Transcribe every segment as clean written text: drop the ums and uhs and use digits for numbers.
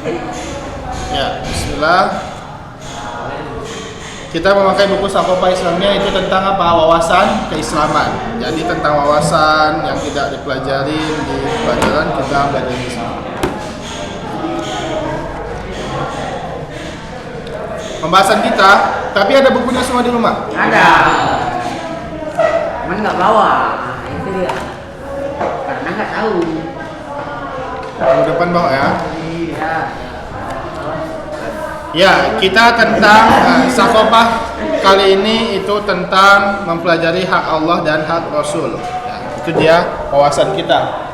Ya, bismillah. Kita memakai buku Sakopa Islamnya itu tentang apa? Wawasan keislaman. Jadi tentang wawasan yang tidak dipelajari di pelajaran kita belajar di sini. Pembahasan kita, tapi ada bukunya semua di rumah? Ada. Cuman nggak bawa. Nah, itu dia. Karena nggak tahu. Minggu depan bawa ya. Iya. Ya, kita tentang Sakopah kali ini itu tentang mempelajari hak Allah dan hak Rasul. Ya, itu dia wawasan kita.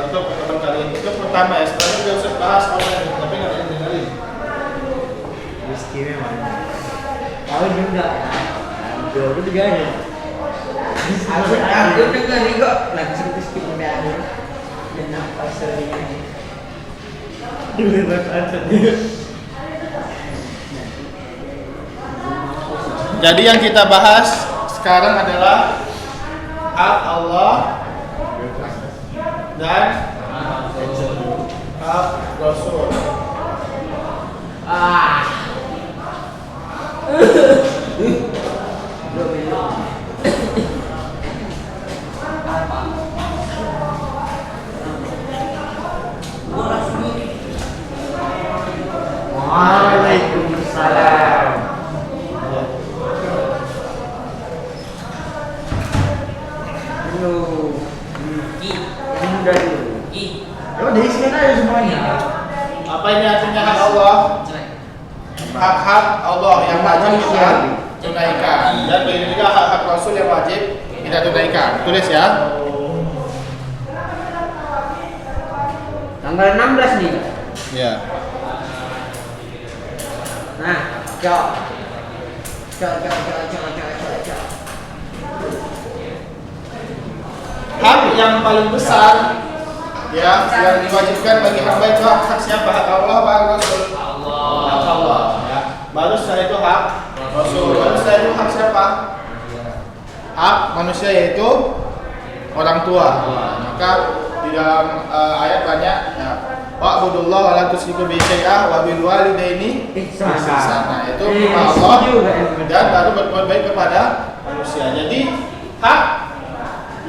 Untuk pertemuan kali ini itu pertama ya. Setelah itu kita bahas online, tapi nggak ada yang dengerin. Rizky memang. Tahu juga. Dulu juga ya. Aku dengerin kok langsung Rizky udah ada. Kenapa sering ini? Dulu bahasa dia. Jadi yang kita bahas sekarang adalah hak Allah dan hak Rasul. Waalaikumsalam. Udah isikan aja semuanya. Apa ini artinya hak Allah? Hak-hak Allah yang wajib kita tunaikan, dan begitu juga hak-hak Rasul yang wajib kita tunaikan. Tulis ya. Tanggal 16 nih. Ya. Nah, cok. Hak yang paling besar ya yang diwajibkan bagi hamba itu hak siapa? Hak Allah apa hak Rasul? Hak Allah ya. Baru setelah itu hak Rasul. Baru setelah itu hak siapa? Hak manusia yaitu orang tua. Maka di dalam ayat banyak ya. Wa'budullah wa la tusyriku bihi syai'an wa bil walidaini ihsana. Itu kepada Allah dan baru berbuat baik kepada manusia. Jadi hak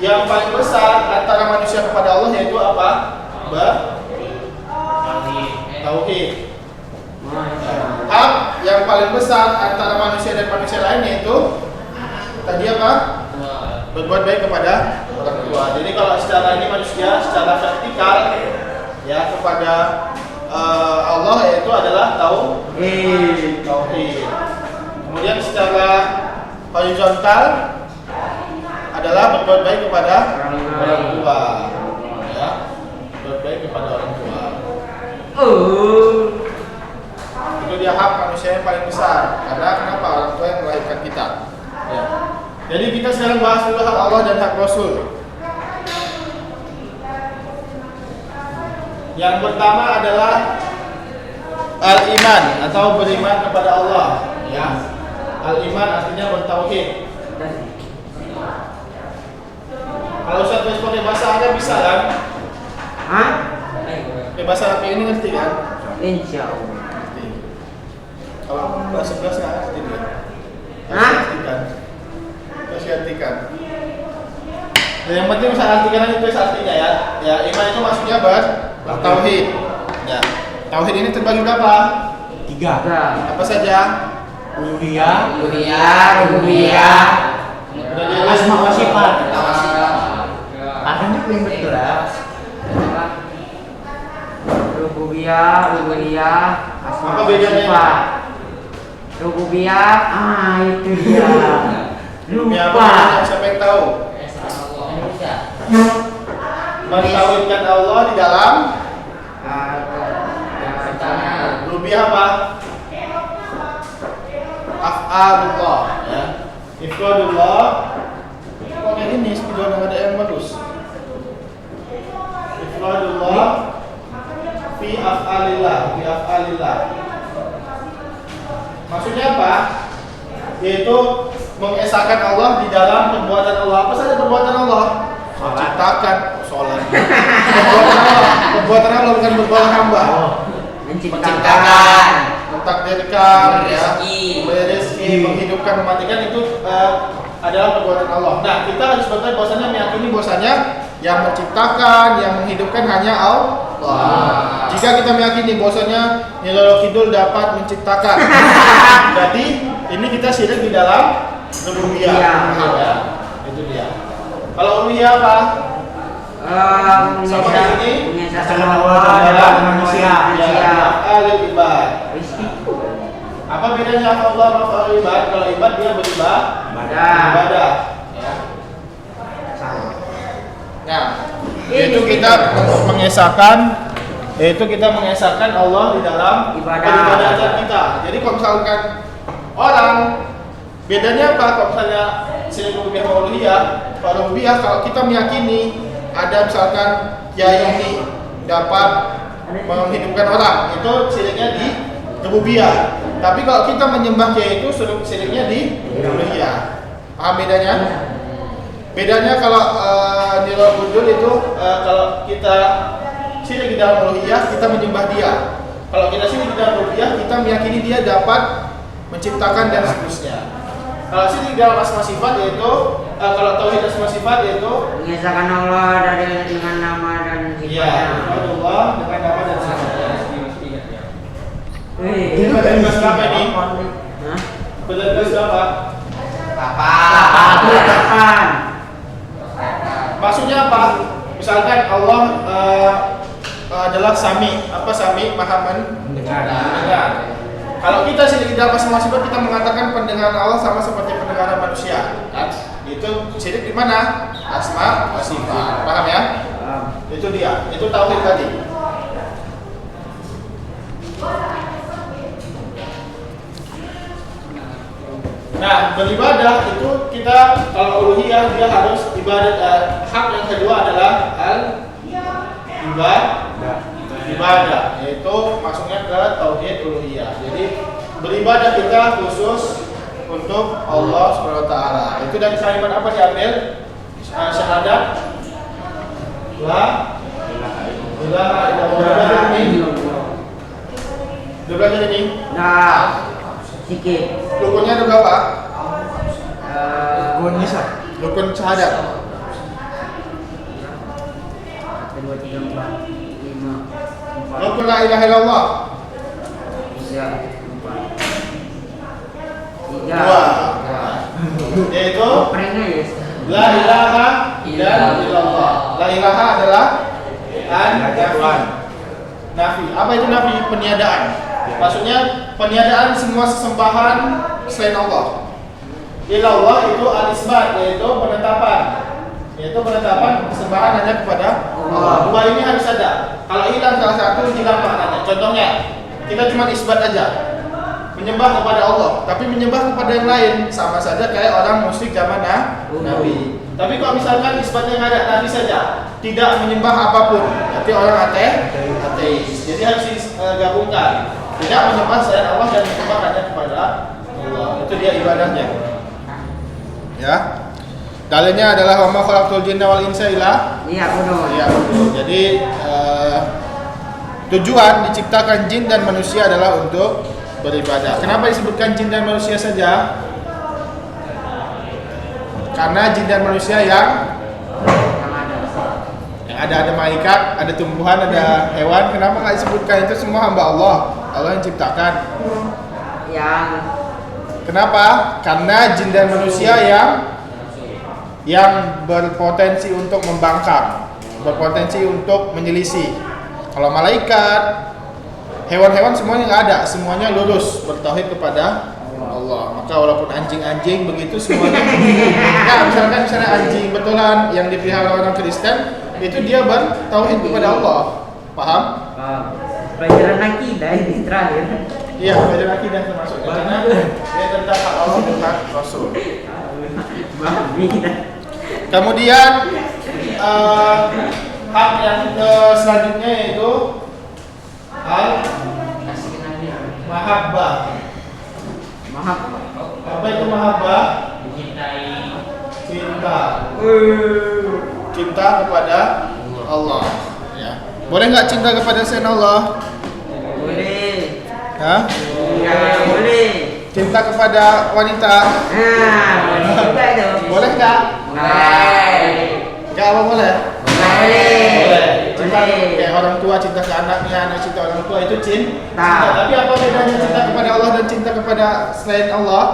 yang paling besar antara manusia kepada Allah yaitu apa? Tauhid. Hak yang paling besar antara manusia dan manusia lain yaitu tadi apa? Berbuat baik kepada orang tua. Jadi kalau secara ini manusia secara vertikal ya kepada Allah yaitu adalah tauhid. Kemudian secara horizontal adalah berbuat baik kepada orang tua. Ya. Berbuat baik kepada orang tua. Itu dia hak manusia yang paling besar. Karena kenapa? Orang tua yang melahirkan kita. Ya. Jadi kita sekarang bahas dulu hak Allah dan hak Rasul. Yang pertama adalah al-iman atau beriman kepada Allah. Ya. Al-iman artinya bertauhid. Kalau Ustaz tulis pakai bahasa Arab bisa kan? Hah? Pakai bahasa Arab ini ngerti kan? Insya Allah. Ngerti. Kalau bahasa 11 nggak ngerti dia. Hah? Terus gantikan. Dan yang penting bisa artikan aja tulis artinya ya. Ya iman itu maksudnya bertauhid. Ya. Tauhid ini terbagi berapa? 3. Apa saja? Uluhiyah, Rububiyah. asma wa sifat. Akhirnya paling betul ya. Rububiyah, asma Apa wa bedanya? sifat. Rububiyah, itu dia. Ya, Lupa. siapa yang tahu? Mentauhidkan Allah di dalam rububiyah apa? Af'alullah ya. Ifradullah. Kok ini video ada yang bagus. Ifradullah fi af'alillah. Maksudnya apa? Yaitu mengesahkan Allah di dalam perbuatan Allah. Apa saja perbuatan Allah? Menciptakan sholat. Perbuatan Allah bukan perbuatan hamba. Menciptakan. mentakdirkan, Rezeki. memberi rezeki, menghidupkan, mematikan itu adalah perbuatan Allah. Nah, kita harus betul bahwasanya meyakini bahwasanya yang menciptakan, yang menghidupkan hanya Allah. Jika kita meyakini bahwasanya Nyai Kidul dapat menciptakan, jadi ini kita syirik di dalam rububiyah. Ya, itu dia. Kalau uluhiyah apa? Sama di sini mengesahkan Allah dalam manusia. Alil ibad. Apa bedanya Allah sama ibad? Kalau ibad dia beribadah. Ya. Nah, yaitu kita mengesahkan Allah di dalam peribadatan kita. Jadi kalau misalkan orang bedanya apa? Kalau misalnya syirik rububiyah sama uluhiyah, kalau rububiyah kalau kita meyakini ada misalkan kiai ini dapat menghidupkan orang, itu syiriknya di rububiyah. Tapi kalau kita menyembah kiai itu syiriknya di uluhiyah. Paham bedanya? Bedanya kalau Nilai Budul itu kalau kita syirik di dalam uluhiyah, kita menyembah dia. Kalau kita syirik di dalam uluhiyah, kita meyakini dia dapat menciptakan dan seterusnya. Kalau syirik di dalam asma sifat yaitu kalau tauhid asma sifat yaitu mengesahkan Allah dengan nama dan sifatnya. Allah dengan nama dan sifatnya. Ini Badan kelas berapa ini? Badan kelas berapa? Kapan? Maksudnya apa? Misalkan Allah adalah Sami. Apa Sami? Maha mendengar. Kalau kita syirik di dalam asma sifat, kita mengatakan pendengaran Allah sama seperti pendengaran manusia. Kan? Itu syirik di mana? Asma wa sifat. Paham ya? Itu dia. Itu tauhid tadi. Nah, beribadah itu kita kalau uluhiyah dia harus ibadat. Hak yang kedua adalah ibadah, yaitu masuknya ke tauhid uluhiyah. Jadi beribadah kita khusus untuk Allah Subhanahu wa taala. Itu dari kalimat apa diambil? Syahadat la ilaha illallah. Udah belajar ini? Nah, sedikit. Rukunnya ada berapa? Rukun syahadat. 1, 2, 3, 4, 5, 4. Rukun la ilaha illallah. 2. Yaitu la ilaha illallah. La ilaha adalah nafi. Apa itu nafi? Peniadaan. Maksudnya peniadaan semua sesembahan selain Allah. Illallah itu al-isbat, yaitu penetapan. Yaitu penetapan kesembahan hanya kepada Allah. Dua ini harus ada. Kalau hilang salah satu, hilang maknanya. Contohnya, kita cuma isbat aja, menyembah kepada Allah, tapi menyembah kepada yang lain sama saja kayak orang musyrik zaman Nabi. Tapi kalau misalkan isbatnya nggak ada, nabi saja, tidak menyembah apapun, berarti orang ateis. Jadi harus digabungkan, tidak menyembah selain Allah dan menyembah hanya kepada Allah. Itu dia ibadahnya. Ya. Dalilnya adalah wa ma khalaqtul jinna wal insa illa liya'budun. Jadi tujuan diciptakan jin dan manusia adalah untuk beribadah. Kenapa disebutkan jin dan manusia saja? Karena jin dan manusia yang ada malaikat, ada tumbuhan, ada hewan. Kenapa nggak disebutkan? Itu semua hamba Allah. Allah yang ciptakan. Kenapa? Karena jin dan manusia yang berpotensi untuk membangkang, berpotensi untuk menyelisih. Kalau malaikat, hewan-hewan semuanya nggak ada, semuanya lurus bertauhid kepada Allah. Maka walaupun anjing-anjing begitu semuanya, ya misalnya anjing betulan yang dipelihara orang Kristen, itu dia bertauhid kepada Allah. Paham? Pelajaran akidah ini terakhir. Iya, pelajaran akidah termasuk. Karena dia tentang hak Allah dan hak Rasul. Kemudian hak yang selanjutnya yaitu mahabbah. Apa itu mahabbah? Cinta kepada Allah. Ya. Boleh nggak cinta kepada selain Allah? Boleh. Hah? Nggak boleh. Cinta kepada wanita. Boleh juga itu. Boleh nggak? Boleh. Nggak apa boleh? Boleh. Cinta kayak orang tua cinta ke anaknya, anak cinta orang tua itu cinta. Tapi apa bedanya cinta kepada Allah dan cinta kepada selain Allah?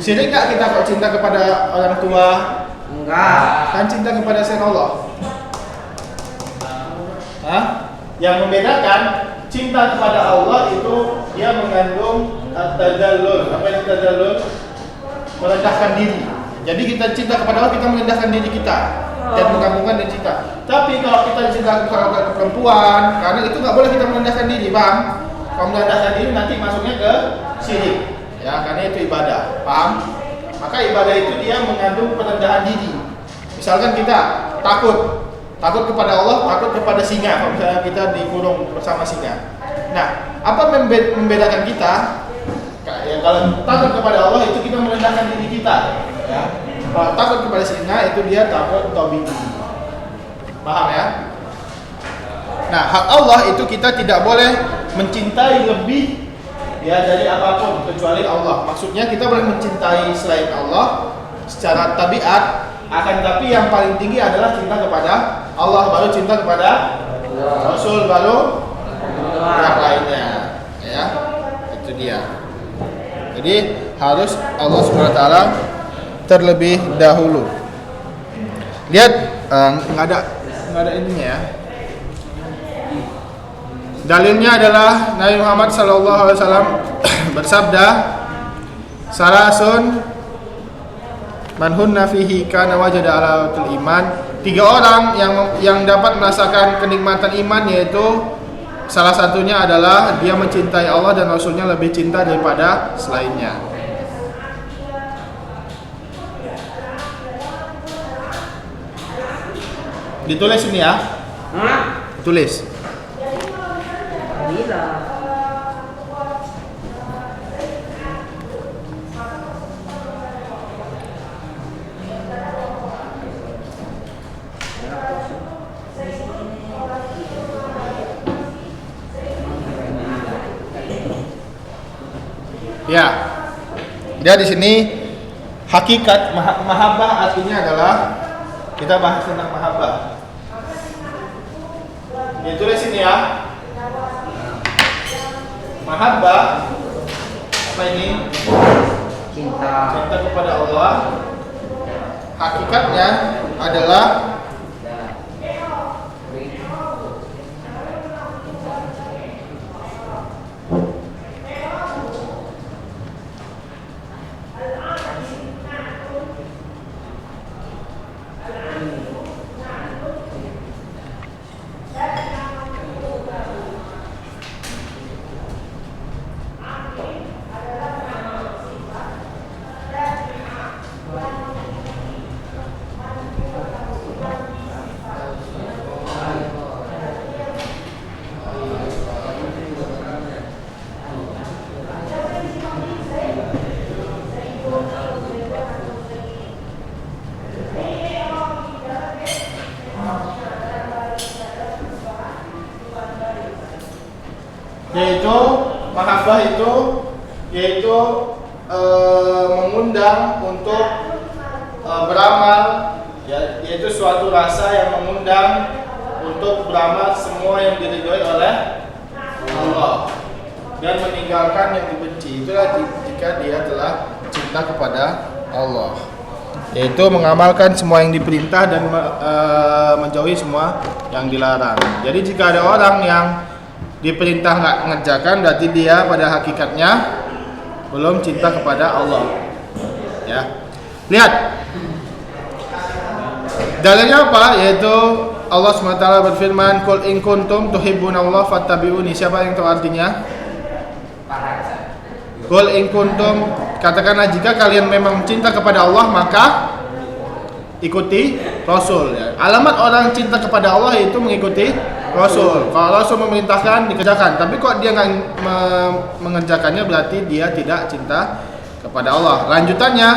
Syirik nggak kita kok cinta kepada orang tua? Enggak. Kan cinta kepada selain Allah. Hah? Yang membedakan cinta kepada Allah itu dia mengandung tadallul. Apa itu tadallul? Merendahkan diri. Jadi kita cinta kepada Allah, kita merendahkan diri kita dan menggabungkan diri kita. Tapi kalau kita cinta kepada perempuan, karena itu nggak boleh kita merendahkan diri, bang. Kalau merendahkan diri nanti masuknya ke syirik, ya karena itu ibadah, paham? Maka ibadah itu dia mengandung perendahan diri. Misalkan kita takut kepada Allah, takut kepada singa. Kalau misalnya kita dikurung bersama singa. Nah, apa membedakan kita? Ya, kalau takut kepada Allah itu kita merendahkan diri kita. Ya. Kalau takut kepada singa itu dia takut tabi'i. Paham ya? Nah, hak Allah itu kita tidak boleh mencintai lebih ya dari apapun kecuali Allah. Maksudnya kita boleh mencintai selain Allah secara tabiat, akan tapi yang paling tinggi adalah cinta kepada Allah, baru cinta kepada Rasul, baru yang lainnya. Ya, itu dia. Jadi harus Allah SWT terlebih dahulu. Lihat, nggak ada ininya ya. Dalilnya adalah Nabi Muhammad SAW bersabda, "Salasun man hunna fihi kana wajada alawatul iman." 3 orang yang dapat merasakan kenikmatan iman, yaitu salah satunya adalah dia mencintai Allah dan Rasulnya lebih cinta daripada selainnya. Ditulis ini ya. Tulis. Bila. Ya, dia di sini hakikat mahabbah artinya adalah, kita bahas tentang mahabbah. Ditulis sini ya. Mahabbah apa ini? Cinta kepada Allah. Hakikatnya adalah yaitu mahabbah itu yaitu mengundang untuk beramal, ya, yaitu suatu rasa yang mengundang untuk beramal semua yang diridhoi oleh Allah dan meninggalkan yang dibenci. Itulah jika dia telah cinta kepada Allah, yaitu mengamalkan semua yang diperintah dan menjauhi semua yang dilarang. Jadi jika ada orang yang diperintah nggak mengerjakan, berarti dia pada hakikatnya belum cinta kepada Allah. Ya, lihat dalilnya apa? Yaitu Allah SWT berfirman, "Qul in kuntum tuhibbunallaha fattabi'uni." Siapa yang tahu artinya? Qul in kuntum, katakanlah jika kalian memang cinta kepada Allah maka ikuti Rasul. Ya. Alamat orang cinta kepada Allah itu mengikuti Rasul. Kalau Rasul memerintahkan dikerjakan, tapi kok dia nggak mengerjakannya, berarti dia tidak cinta kepada Allah. Lanjutannya,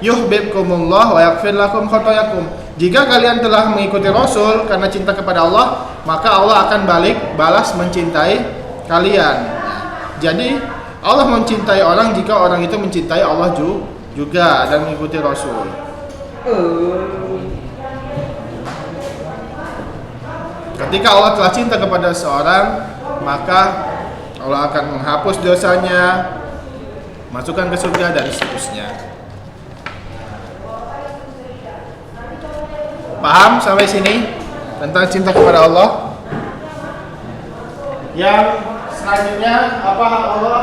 yuhibbukumullah wa yaghfir lakum khotoyakum. Jika kalian telah mengikuti Rasul karena cinta kepada Allah, maka Allah akan balas mencintai kalian. Jadi Allah mencintai orang jika orang itu mencintai Allah juga dan mengikuti Rasul. Ketika Allah telah cinta kepada seorang, maka Allah akan menghapus dosanya, masukkan ke surga dan seterusnya. Paham sampai sini tentang cinta kepada Allah? Yang selanjutnya apa hak Allah?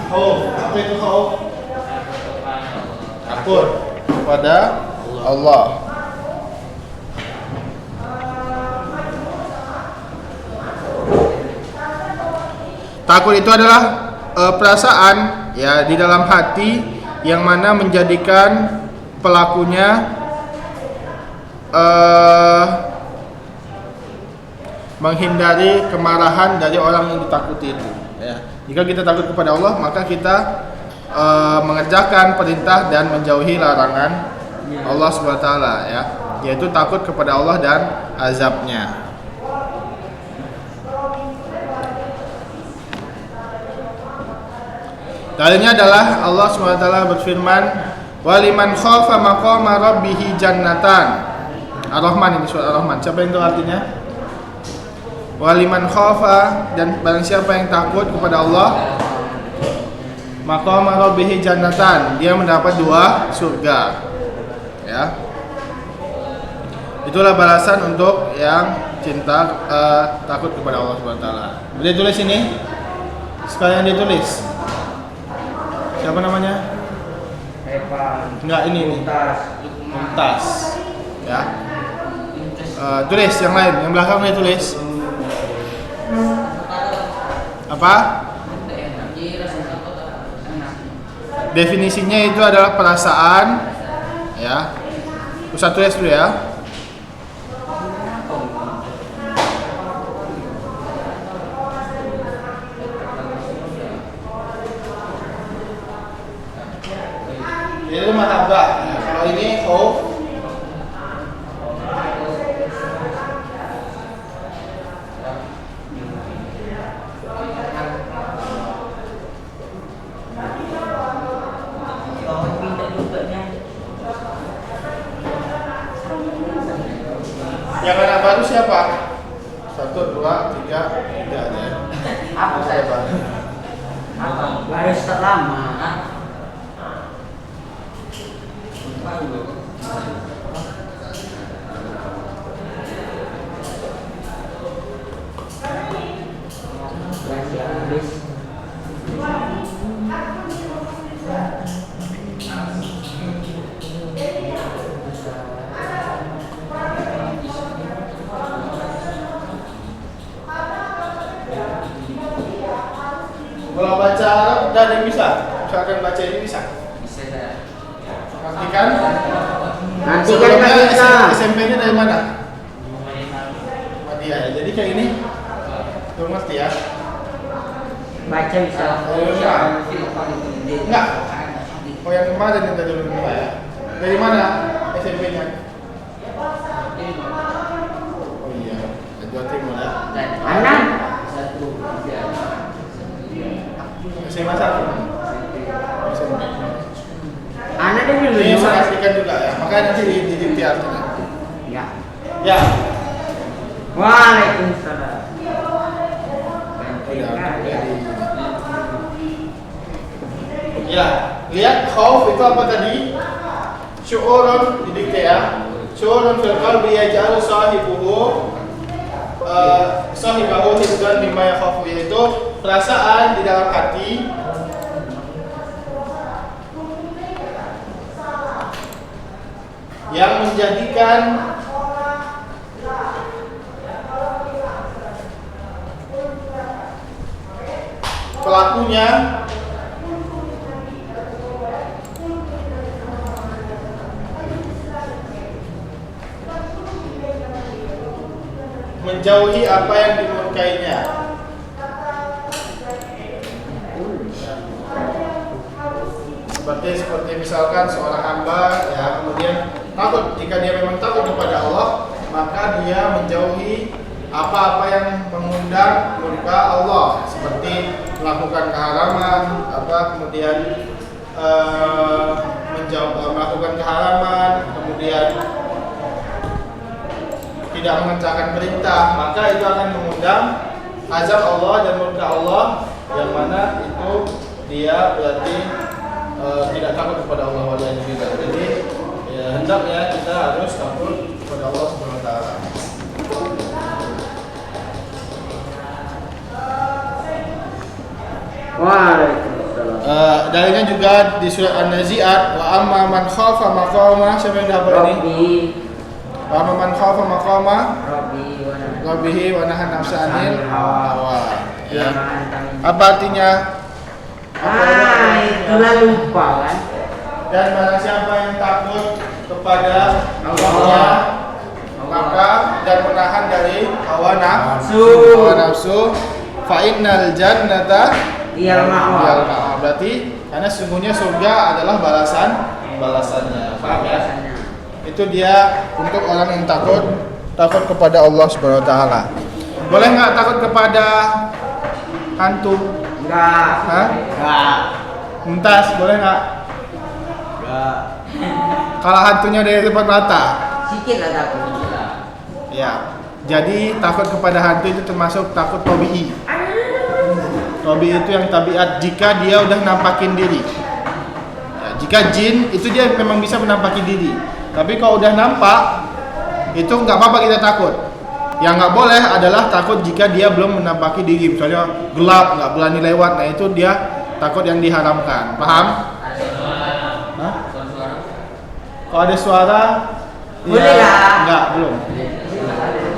Khauf. Apa itu khauf? Takut kepada Allah. Takut itu adalah perasaan ya di dalam hati yang mana menjadikan pelakunya menghindari kemarahan dari orang yang ditakuti itu. Ya. Jika kita takut kepada Allah, maka kita mengerjakan perintah dan menjauhi larangan Allah SWT, ya, yaitu takut kepada Allah dan azabnya. Dalilnya adalah Allah SWT berfirman, "Waliman khafa maqama rabbih jannatan." Ar-Rahman, ini surat Ar-Rahman. Siapa yang tahu artinya? Waliman khafa, dan barang siapa yang takut kepada Allah, maqama rabbih jannatan, dia mendapat 2 surga. Ya. Itulah balasan untuk yang cinta takut kepada Allah SWT. Boleh tulis ini? Sekalian ditulis. Siapa namanya? Evan. Enggak, ini. Mumtaz. Ya. Tulis yang lain, yang belakang boleh tulis. Apa? Definisinya itu adalah perasaan, ya. Usah tulis dulu ya. Itu mahabbah. Nah, kalau ini khauf. Yang anak baru siapa? 1, 2, 3, tidak ada. Apa Siapa? Apa? Baru start lama. Kalau baca Arab udah ada yang bisa. Misalkan baca ini bisa. Bisa saya. Nanti kan? Nanti kan Sebelumnya nggak bisa. SMP-nya dari mana? Muhammadiyah ya. Jadi kayak ini. Tuh ngerti ya? Baca bisa. Enggak. Oh yang kemarin yang tadi belum lupa ya. Dari mana SMP-nya? Oh iya, Jawa Timur ya. Anak. SMA 1. SMP. Anak dia belum. Ini saya pastikan juga ya. Makanya nanti di artinya. Ya. Ya. Waalaikumsalam. Udah, ya, lihat khauf itu apa tadi? Syu'urun didikte ya. Syu'urun fil qalbi yaj'alu sahibahu hibdan mimma yakhafu, yaitu perasaan di dalam hati yang menjadikan pelakunya menjauhi apa yang dimurkainya. Seperti misalkan seorang hamba ya kemudian takut, jika dia memang takut kepada Allah, maka dia menjauhi apa-apa yang mengundang murka Allah, seperti melakukan keharaman, kemudian melakukan keharaman, kemudian tidak mengerjakan perintah, maka itu akan mengundang azab Allah dan murka Allah, yang mana itu dia berarti tidak takut kepada Allah Wa'ala juga. Jadi ya, hendaknya kita harus takut kepada Allah Subhanahu Wa Taala. Dalilnya juga di surat An-Nazi'at, wa amma man khafa maqama, siapa yang dapat ini? Wa amma man khafa maqama rabbihi wa nahan nafsa 'anil hawa. Ya. Apa artinya? Itulah lupa kan. Dan barang siapa yang takut kepada Allah, maka dan menahan dari hawa nafsu, fa innal jannata Iyal ma'wa. Berarti karena sesungguhnya surga adalah balasannya. Paham ya? Itu dia untuk orang yang takut kepada Allah Subhanahu Wa Taala. Boleh nggak takut kepada hantu? Enggak. Hah? Enggak. Muntas, boleh nggak? Enggak. Kalau hantunya dari depan mata. Sikit lah takut. Ya. Jadi takut kepada hantu itu termasuk takut tobi'i. Tobi'i itu yang tabiat jika dia udah nampakin diri. Ya, jika jin itu dia memang bisa menampaki diri. Tapi kalau udah nampak itu nggak apa-apa kita takut. Yang nggak boleh adalah takut jika dia belum menampaki diri. Misalnya gelap, nggak berani lewat. Nah itu dia takut yang diharamkan. Paham? Hah? Kalau ada suara, boleh ya, lah. Enggak, belum.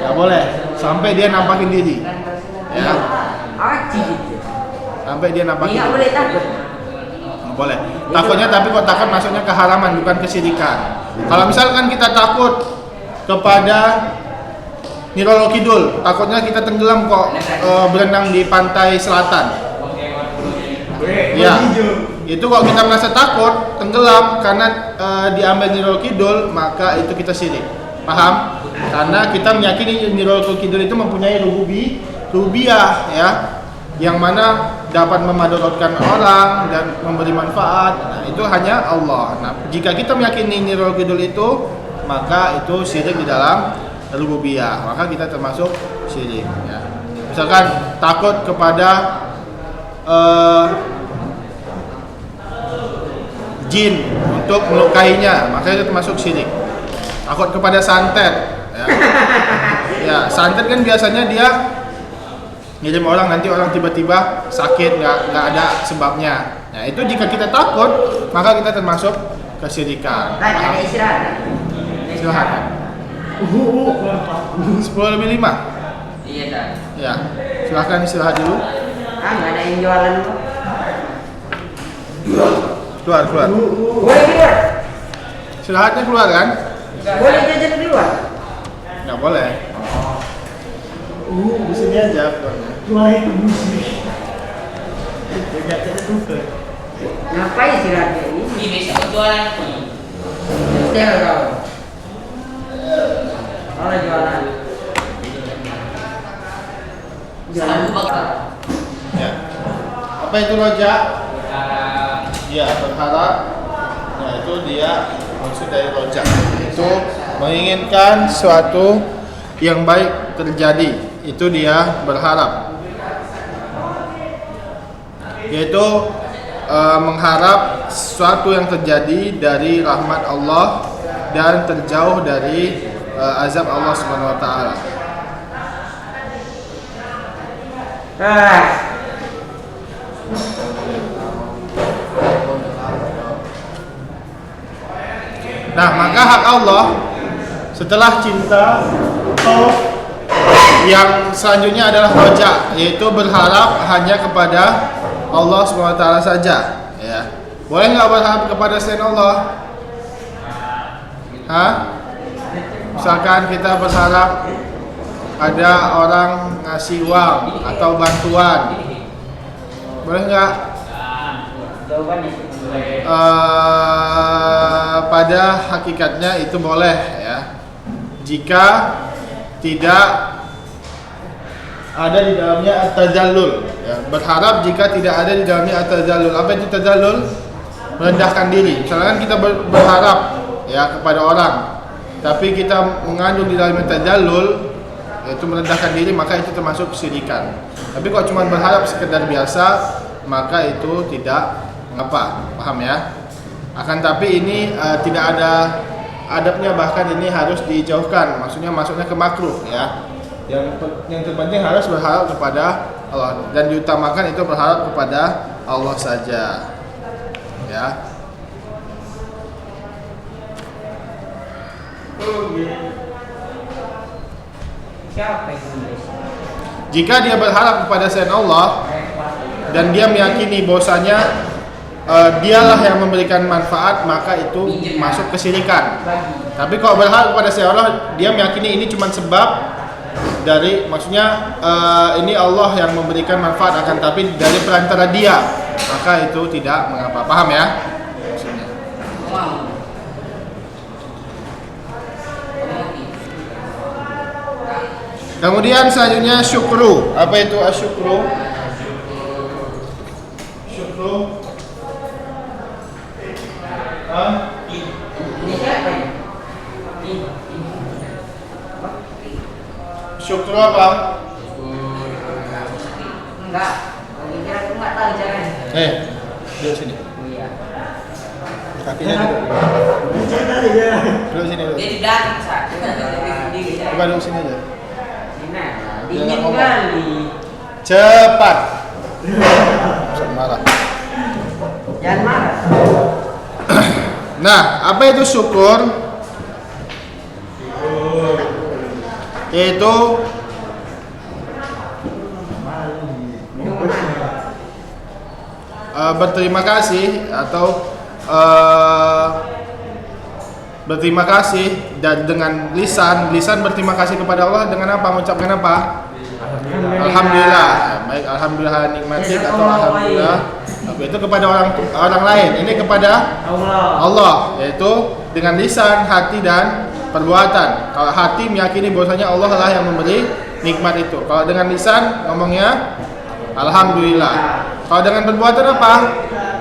Nggak boleh. Sampai dia nampakin diri. Ya. Sampai dia nampakin. Nggak boleh takut. Boleh. Takutnya tapi kok takut masuknya ke haraman bukan kesyirikan. Kalau misalkan kita takut kepada Nirolo Kidul, takutnya kita tenggelam kok berenang di pantai selatan. Ya. Itu kalau kita merasa takut tenggelam karena diambil Nirolo Kidul, maka itu kita syirik. Paham? Karena kita meyakini Nirolo Kidul itu mempunyai rububiyah ya, yang mana dapat memadaratkan orang dan memberi manfaat. Nah, itu hanya Allah. Nah, jika kita meyakini Nirolo Kidul itu, maka itu syirik di dalam rububiyah. Maka kita termasuk syirik ya. Misalkan takut kepada jin untuk melukainya, maka itu termasuk syirik. Takut kepada santet ya. Ya, santet kan biasanya dia ngirim orang, nanti orang tiba-tiba sakit nggak ada sebabnya. Nah itu jika kita takut maka kita termasuk kesyirikan. Ada istirahat. Silahkan. 10:05. Iya dah. Ya, silahkan istirahat dulu. Nggak ada yang jualan. Keluar. Boleh keluar. Istirahatnya keluar kan? Boleh jajan keluar. Nggak boleh. Di sini aja. Keluarin musik. Tidak tertutup. Ngapain istirahatnya ini? Ini besok jualan nih. Setel kau. Kalau jualan. Salam bakar. Ya. Apa itu rojak? Ya, berharap. Nah, itu dia maksud dari rojak. Itu menginginkan suatu yang baik terjadi. Itu dia berharap. Yaitu mengharap sesuatu yang terjadi dari rahmat Allah dan terjauh dari azab Allah Subhanahu wa taala. Nah, maka hak Allah setelah cinta, khauf, yang selanjutnya adalah roja, yaitu berharap hanya kepada Allah SWT saja. Ya. Boleh nggak berharap kepada selain Allah? Hah? Misalkan kita berharap ada orang ngasih uang atau bantuan, boleh nggak? Pada hakikatnya itu boleh ya. jika tidak ada di dalamnya at-tazallul, ya, berharap jika tidak ada di dalamnya at-tazallul. Apa itu tazallul? Merendahkan diri. Misalkan kita berharap ya kepada orang, tapi kita mengandung di dalamnya tazallul, yaitu merendahkan diri, maka itu termasuk kesyirikan. Tapi kalau cuma berharap sekedar biasa, maka itu tidak mengapa. Paham ya? Akan tapi ini tidak ada adabnya, bahkan ini harus dijauhkan. Maksudnya masuknya ke makruh ya. Yang terpenting harus berharap kepada Allah, dan diutamakan itu berharap kepada Allah saja. Ya. Siapa yang menulis? Jika dia berharap kepada selain Allah dan dia meyakini bahwasanya dialah yang memberikan manfaat, maka itu masuk kesyirikan. Tapi kalau berharap kepada selain Allah, dia meyakini ini cuma sebab dari, maksudnya ini Allah yang memberikan manfaat, akan tapi dari perantara dia, maka itu tidak mengapa. Paham ya? Maksudnya. Kemudian selanjutnya syukru. Apa itu asyukru? Syukru. Ini siapa ya? Syukru apa? Enggak. Kira aku enggak tahu caranya. Duduk sini. Iya. Kakinya duduk. Saya tadi ya. Duduk sini dulu. Dia di belakang, Sa. Coba duduk sini aja. Ini Dia nggak dingin ngomong. kali. Cepat. Jangan marah. Jangan marah. Nah, apa itu syukur? Yaitu berterima kasih atau berterima kasih, dan dengan lisan berterima kasih kepada Allah dengan apa? Mengucapkan apa? Alhamdulillah. Baik, alhamdulillah nikmatik atau alhamdulillah. Tapi itu kepada orang lain. Ini kepada Allah, yaitu dengan lisan, hati dan perbuatan. Kalau hati meyakini bahwasanya Allah lah yang memberi nikmat itu. Kalau dengan lisan ngomongnya alhamdulillah. Kalau dengan perbuatan apa?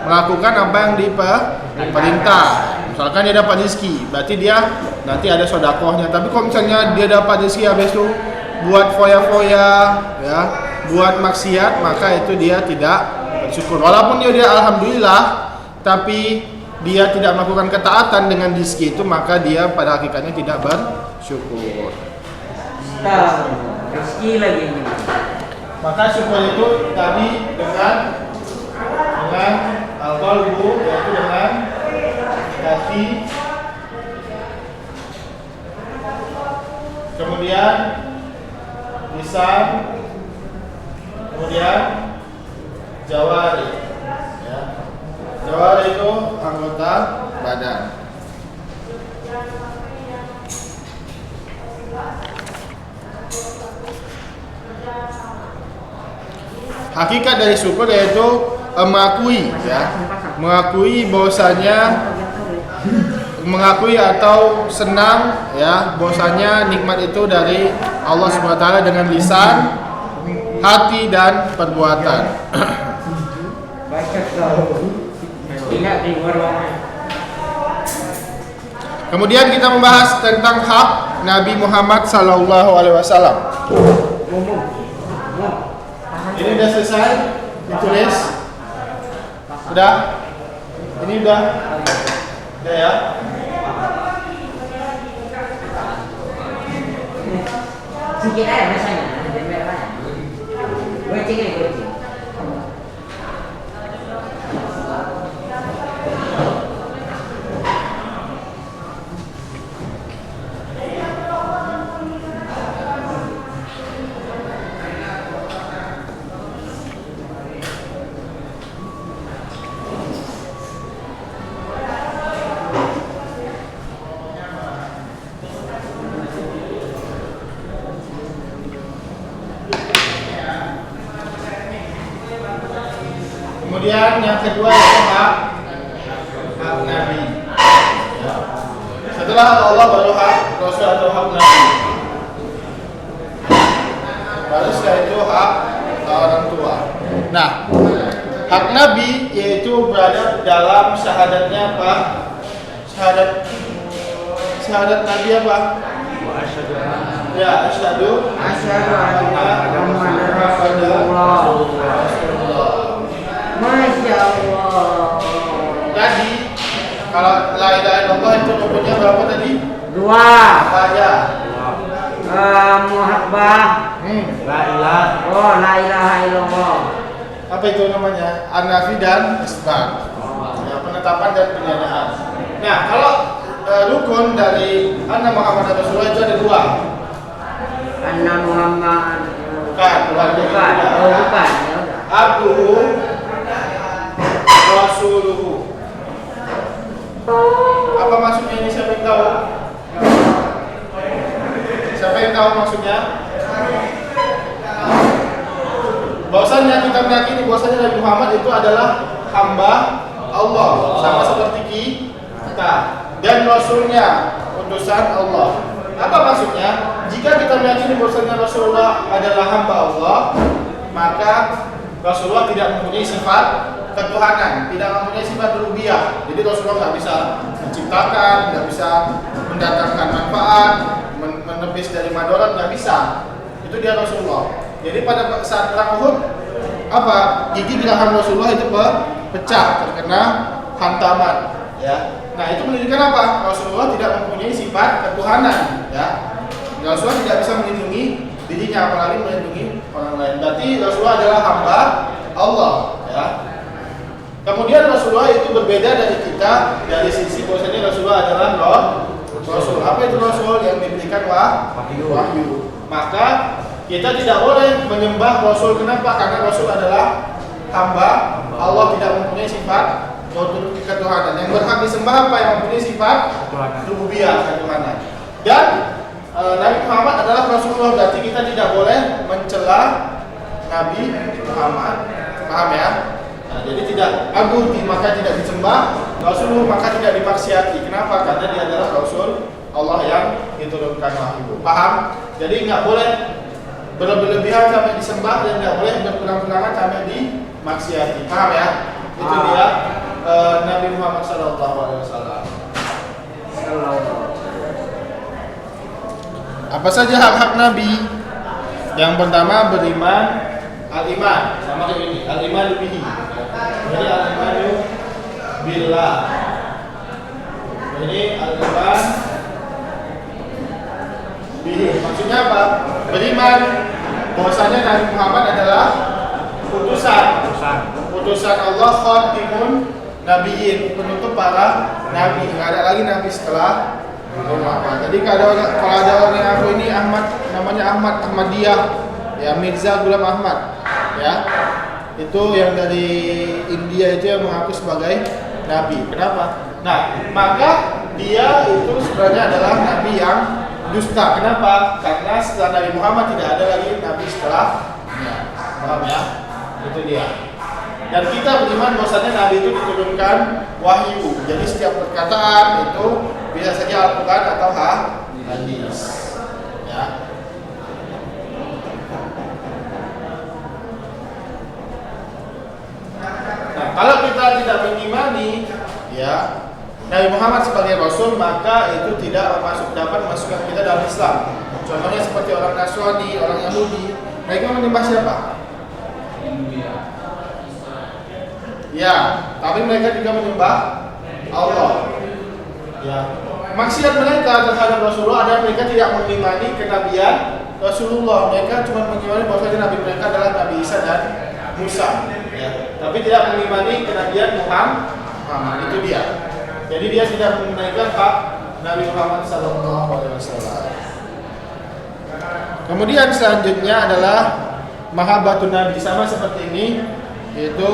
Melakukan apa yang diperintah. Misalkan dia dapat rezeki, berarti dia nanti ada sedekahnya. Tapi kalau misalnya dia dapat rezeki habis itu buat foya-foya ya, buat maksiat, maka itu dia tidak bersyukur. Walaupun dia alhamdulillah, tapi dia tidak melakukan ketaatan dengan rezeki itu, maka dia pada hakikatnya tidak bersyukur. Rezeki lagi ini. Maka syukur itu tadi dengan al-qalbu, yaitu dengan hati, kemudian lisan, kemudian jawari. Ya. Jawari itu anggota badan. Hakikat dari syukur yaitu mengakui, ya, mengakui bahwasanya, mengakui atau senang ya bahwasanya nikmat itu dari Allah SWT dengan lisan, hati dan perbuatan. Kemudian kita membahas tentang hak Nabi Muhammad SAW. Ini udah selesai ditulis? Udah? Ini udah? Udah ya? Sedikit aja rasanya, goceng aja, goceng. Kemudian yang kedua itu hak Nabi. Setelah Allah baru hak Rasul atau hak Nabi. Baru setelah itu hak orang tua. Nah, hak Nabi yaitu berada dalam syahadatnya apa? Syahadat Nabi apa? Ya, asyhadu anna Muhammadar Rasulullah. Masya Allah. Jadi kalau la ilaha illallah itu rukunnya berapa tadi? 2. Apa aja? Muhabbah. La ilaha. Oh, la ilaha illallah. Apa itu namanya? An-nafi dan isbat. Ya, penetapan dan penyanaan. Nah, kalau rukun dari anna Muhammad Rasulullah itu ada 2. Anna Muhammad. Bukan. Oh, bukan. Ya udah. Abduhu Rasuluhu. Apa maksudnya ini, siapa yang tahu? Siapa yang tahu maksudnya? Bahwasanya kita meyakini bahwasanya Nabi Muhammad itu adalah hamba Allah, sama seperti kita, dan Rasulnya, utusan Allah. Apa maksudnya? Jika kita meyakini bahwasanya Rasulullah adalah hamba Allah, maka Rasulullah tidak mempunyai sifat ketuhanan, tidak mempunyai sifat rububiyah. Jadi Rasulullah nggak bisa menciptakan, nggak bisa mendatangkan manfaat, menepis dari madarat, nggak bisa. Itu dia Rasulullah. Jadi pada saat perang Uhud, apa gigi geraham Rasulullah itu pecah, terkena hantaman. Ya. Nah, itu menunjukkan apa? Rasulullah tidak mempunyai sifat ketuhanan. Ya. Rasulullah tidak bisa melindungi dirinya, apalagi melindungi orang lain. Berarti Rasulullah adalah hamba Allah. Ya. Kemudian Rasulullah itu berbeda dari kita dari sisi bahwasanya Rasulullah adalah Rasul. Apa itu Rasul? Yang diberikan wahyu. Maka kita tidak boleh menyembah Rasul. Kenapa? Karena Rasul adalah hamba Allah, tidak mempunyai sifat ketuhanan. Yang berhak disembah apa? Yang mempunyai sifat rububiyah, ketuhanan. Dan Nabi Muhammad adalah Rasulullah, berarti kita tidak boleh mencela Nabi Muhammad. Paham ya? Nah, jadi tidak agung, maka tidak disembah. Rasul maka tidak dimaksiati. Kenapa? Karena dia adalah Rasul Allah yang diturunkan wahyu. Paham? Jadi nggak boleh berlebihan sampai disembah dan nggak boleh berkurang-kurangan sampai dimaksiati. Paham ya? Itu dia Nabi Muhammad SAW. Apa saja hak-hak Nabi? Yang pertama beriman, al-iman, sama kayak ini, al-iman bihi. Jadi al-imanu billah. Ini al-iman bihi. Maksudnya apa? Beriman bahwasanya Nabi Muhammad adalah utusan Allah, khatimun nabiyyin, penutup para nabi. Enggak ada lagi nabi setelah Muhammad. Jadi kalau ada orang yang aku ini Ahmad, namanya Ahmadiyah, ya Mirza Ghulam Ahmad, ya itu yang dari India itu yang mengaku sebagai nabi. Kenapa? Nah, maka dia itu sebenarnya adalah nabi yang dusta. Kenapa? Karena setelah Nabi Muhammad tidak ada lagi nabi setelahnya. Paham ya? Itu dia. Dan kita beriman bahwasanya nabi itu diturunkan wahyu. Jadi setiap perkataan itu bisa saja Al-Quran atau hadis. Ya. Nah, kalau kita tidak mengimani ya Nabi Muhammad sebagai Rasul, maka itu tidak dapat masukkan kita dalam Islam. Contohnya seperti orang Nasrani, orang Yahudi, mereka menyembah siapa? Ya, tapi mereka juga menyembah Allah. Ya, maksiat mereka terhadap Rasulullah adalah mereka tidak mengimani kenabian Rasulullah. Mereka cuma mengimani bahwa Nabi mereka adalah Nabi Isa dan Musa. Ya, tapi tidak mengimani kenabian Muhammad. Itu dia. Jadi dia tidak menunaikan hak Nabi Muhammad SAW. Kemudian selanjutnya adalah mahabbatun Nabi, sama seperti ini, yaitu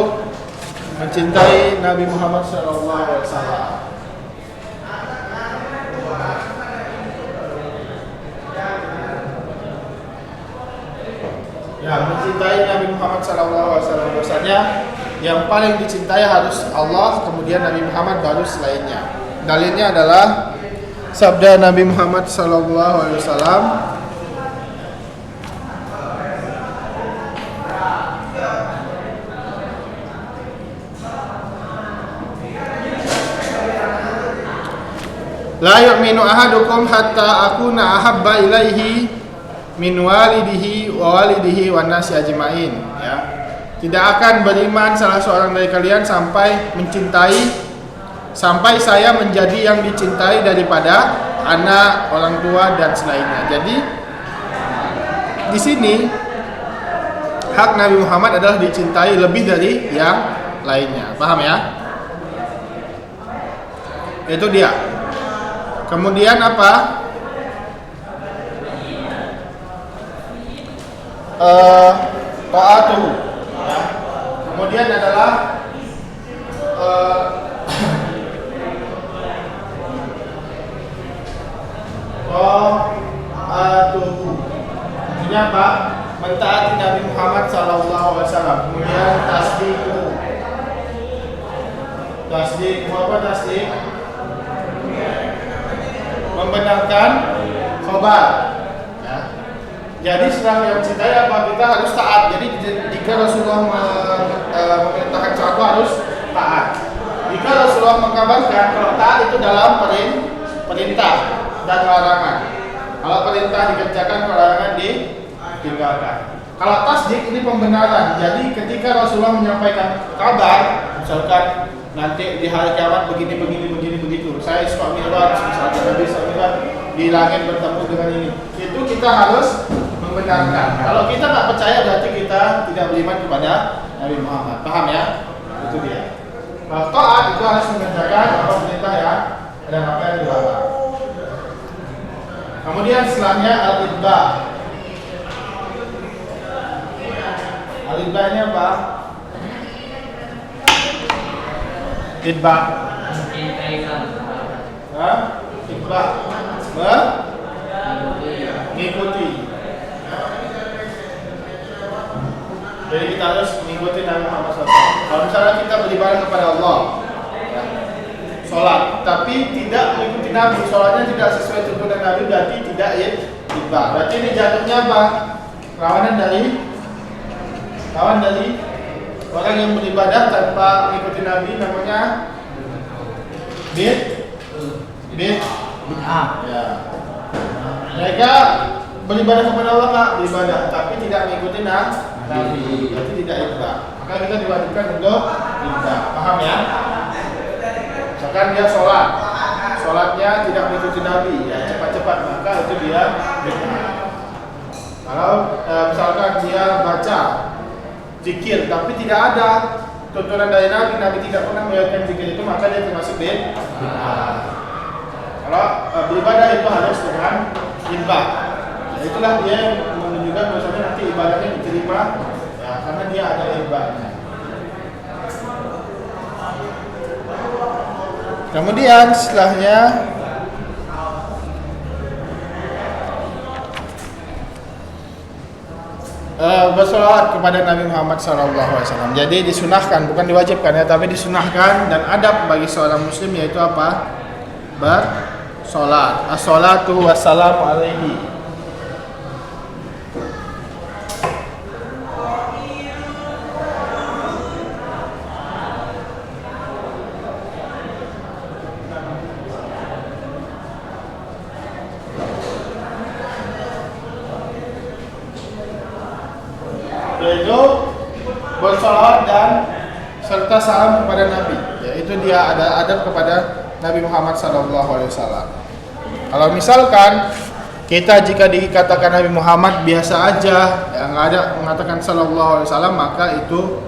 mencintai Nabi Muhammad SAW. Ya, mencintai Nabi Muhammad SAW. Biasanya yang paling dicintai harus Allah, kemudian Nabi Muhammad, baru selainnya. Dalilnya adalah sabda Nabi Muhammad sallallahu alaihi wasallam, la yu'minu ahadukum hatta akuna ahabba ilaihi min walidihi wa walidihi wan nasi ajmain, ya. Tidak akan beriman salah seorang dari kalian sampai saya menjadi yang dicintai daripada anak, orang tua dan selainnya. Jadi di sini hak Nabi Muhammad adalah dicintai lebih dari yang lainnya. Paham ya? Itu dia. Kemudian apa? Ta'atuhu. Ya. Kemudian adalah ta'atuhu. Artinya apa? Mentaati Nabi Muhammad sallallahu alaihi wasallam. Kemudian tasdiqu. Tasdiq, apa tasdiq? Membenarkan khabar. Ya. Jadi setelah yang cintai apa, kita harus taat. Jadi jika Rasulullah memerintahkan sesuatu harus taat. Jika Rasulullah mengkabarkan, kalau taat itu dalam perintah dan larangan. Kalau perintah dikerjakan, kalau larangan ditinggalkan. Kalau tasdik ini pembenaran. Jadi ketika Rasulullah menyampaikan kabar, misalkan nanti di hari kiamat begini begitu. Saya Isra Mi'raj, misalkan Nabi SAW di langit bertemu dengan ini. Itu kita harus membenarkan. Kalau kita nggak percaya berarti kita tidak beriman kepada Nabi Muhammad. Paham ya? Itu dia. Kalau taat itu harus mengerjakan apa perintah ya dan apa yang dilarang. Kemudian setelahnya al-itba. Al-itba ini apa? Itba. Itba. Mengikuti. Jadi kita harus mengikuti Nabi Muhammad SAW. Kalau misalnya kita beribadah kepada Allah, ya, sholat, tapi tidak mengikuti Nabi, sholatnya tidak sesuai tuntunan Nabi, berarti tidak itba. Berarti ini jatuhnya apa? Lawan dari orang yang beribadah tanpa mengikuti Nabi, namanya bid'ah. Ya. Mereka beribadah kepada Allah nggak beribadah, tapi tidak mengikuti Nabi, berarti tidak itba. Maka kita diwajibkan untuk itba. Paham ya? Misalkan dia sholatnya tidak mengikuti Nabi, ya cepat-cepat, maka itu dia bid'ah. Kalau misalkan dia baca zikir tapi tidak ada tuntunan dari Nabi tidak pernah melakukan zikir itu, maka dia termasuk bid'ah. Kalau beribadah itu harus dengan itba. Ya, itulah dia yang menunjukkan bahwasanya nanti ibadahnya diterima, ya, karena dia ada ibadahnya. Kemudian setelahnya bersolawat kepada Nabi Muhammad SAW. Jadi disunahkan, bukan diwajibkan ya, tapi disunahkan dan adab bagi seorang muslim yaitu apa? Bersolat. As-salatu wassalamu alaihi. Yaitu bersolawat dan serta salam kepada Nabi. Yaitu dia ada adab kepada Nabi Muhammad SAW. Kalau misalkan kita jika dikatakan Nabi Muhammad biasa aja, yang nggak ada mengatakan SAW, maka itu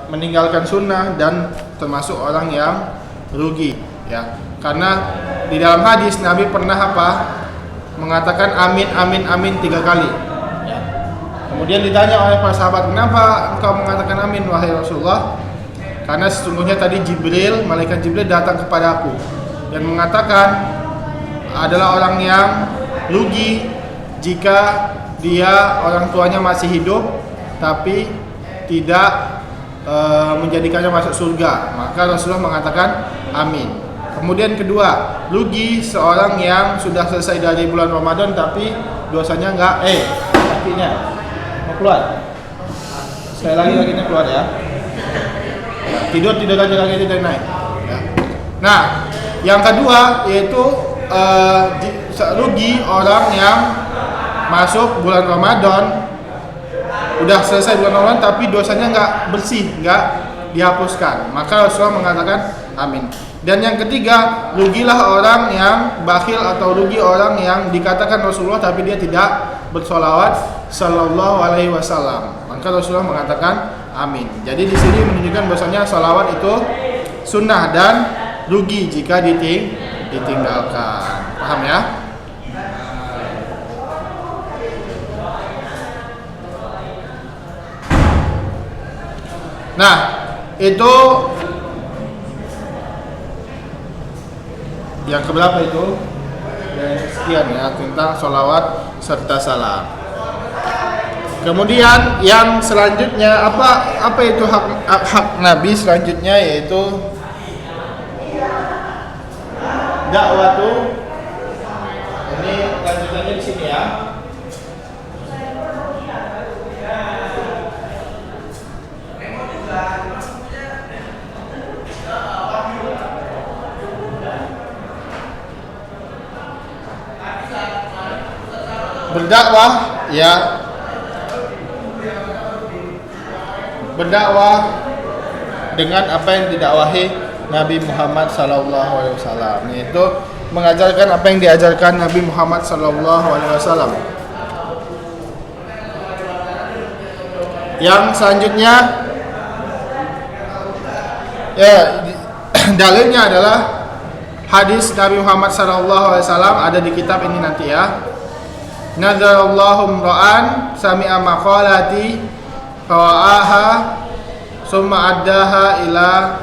meninggalkan sunnah dan termasuk orang yang rugi, ya. Karena di dalam hadis Nabi pernah mengatakan amin amin amin 3 kali. Kemudian ditanya oleh para sahabat, kenapa engkau mengatakan amin wahai Rasulullah? Karena sesungguhnya tadi malaikat Jibril datang kepada aku dan mengatakan adalah orang yang rugi jika dia orang tuanya masih hidup tapi tidak menjadikannya masuk surga. Maka Rasulullah mengatakan amin. Kemudian kedua, rugi seorang yang sudah selesai dari bulan Ramadan tapi dosanya enggak kakinya mau keluar. Sekali lagi kakinya keluar ya. Tidur aja kaki itu naik. Ya. Nah, yang kedua yaitu rugi orang yang masuk bulan Ramadan, udah selesai bulan Ramadan tapi dosanya nggak bersih, nggak dihapuskan. Maka Rasulullah mengatakan amin. Dan yang ketiga, rugilah orang yang bakhil atau rugi orang yang dikatakan Rasulullah tapi dia tidak bersolawat sallallahu alaihi wasallam. Maka Rasulullah mengatakan amin. Jadi di sini menunjukkan bahwasanya salawat itu sunnah dan rugi jika ditinggalkan. Paham ya? Nah, itu yang keberapa itu? Dan sekian ya tentang sholawat serta salam. Kemudian yang selanjutnya apa itu hak Nabi selanjutnya yaitu dakwah tuh. Ini lanjutannya di sini ya. Berdakwah ya, berdakwah dengan apa yang didakwahi Nabi Muhammad SAW, yaitu mengajarkan apa yang diajarkan Nabi Muhammad SAW. Yang selanjutnya ya dalilnya adalah hadis Nabi Muhammad SAW, ada di kitab ini nanti ya. Nadarallahu ra'an sami'a maqalati fawa'aha summa addaha ila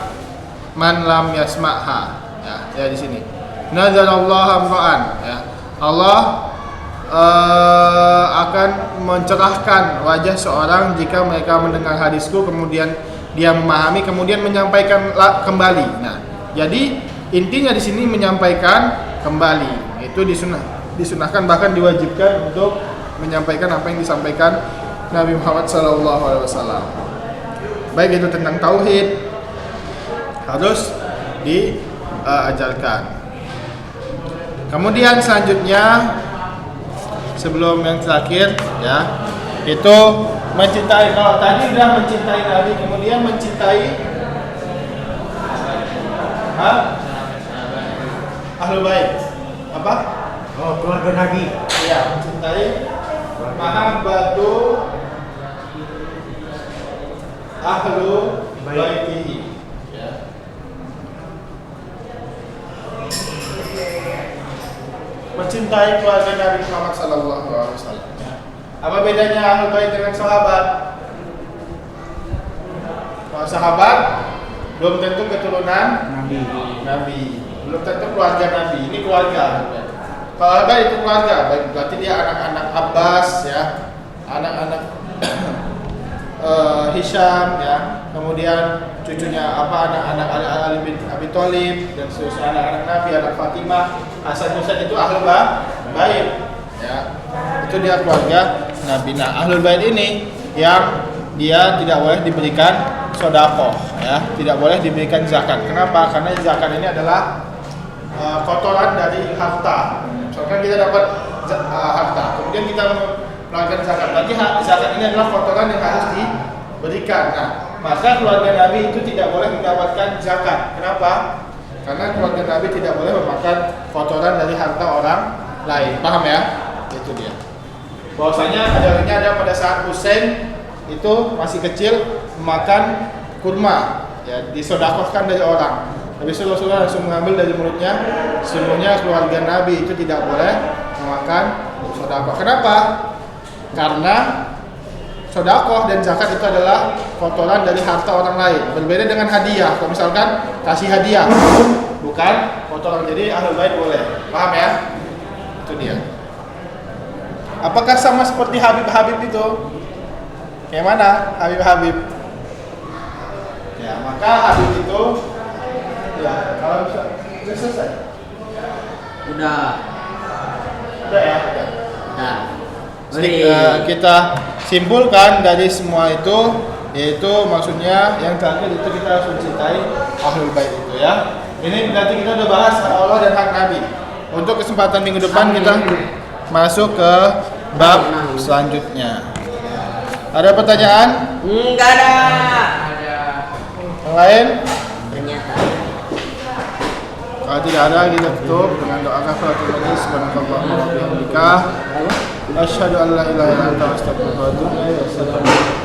man lam yasma'ha. Ya di sini. Nadarallahu ra'an ya. Allah akan mencerahkan wajah seorang jika mereka mendengar hadisku kemudian dia memahami kemudian menyampaikan kembali. Nah, jadi intinya di sini menyampaikan kembali. Itu disunahkan bahkan diwajibkan untuk menyampaikan apa yang disampaikan Nabi Muhammad SAW. Baik itu tentang tauhid harus diajarkan. Kemudian selanjutnya sebelum yang terakhir ya itu mencintai. Kalau tadi sudah mencintai Nabi kemudian mencintai Ahlul Bait apa? Oh, keluarga Nabi. Ya, mencintai mahabbatu ahlu baitihi. Ya. Mencintai keluarga Nabi Muhammad SAW. Apa bedanya ahlul bait dengan sahabat? Kalau sahabat belum tentu keturunan Nabi. Belum tentu keluarga Nabi. Ini keluarga. Kalau ahlul itu keluarga, berarti dia anak-anak Abbas ya, anak-anak Hisham ya, kemudian cucunya anak-anak Ali bin Abi Thalib dan seterusnya, anak-anak Nabi, anak Fatimah, Hasan Husain itu ahlul bait ya. Itu dia keluarga Nabi. Nah, ahlul bait ini yang dia tidak boleh diberikan sedekah ya, tidak boleh diberikan zakat. Kenapa? Karena zakat ini adalah kotoran dari harta. Misalkan kita dapat harta, kemudian kita melakukan zakat. Berarti zakat ini adalah kotoran yang harus diberikan. Nah, maka keluarga Nabi itu tidak boleh mendapatkan zakat. Kenapa? Karena keluarga Nabi tidak boleh memakan kotoran dari harta orang lain. Paham ya? Itu dia. Bahwasanya ada pada saat Husain itu masih kecil memakan kurma, ya disedekahkan dari orang. Habis itu Rasulullah langsung mengambil dari mulutnya. Sesungguhnya keluarga Nabi itu tidak boleh memakan sedekah. Kenapa? Karena sedekah dan zakat itu adalah kotoran dari harta orang lain. Berbeda dengan hadiah. Kalau misalkan kasih hadiah, bukan kotoran. Jadi ahlul bait boleh. Paham ya? Itu dia. Apakah sama seperti Habib-Habib itu? Kayak mana Habib-Habib? Ya, maka Habib itu ya kalau Sudah selesai? Udah. Udah ya? Udah. Nah. Kita simpulkan dari semua itu, yaitu maksudnya yang terakhir itu kita harus mencintai Ahlul Bait itu ya. Ini berarti kita udah bahas hak Allah dan hak Nabi. Untuk kesempatan minggu depan kita masuk ke bab selanjutnya. Ada pertanyaan? Enggak ada. Yang lain? Ternyata. Kalau tidak ada, kita tutup dengan doa kafaratul majlis. Subhanakallahumma wa bihamdika asyhadu an la ilaha illa anta astaghfiruka wa atubu ilaik.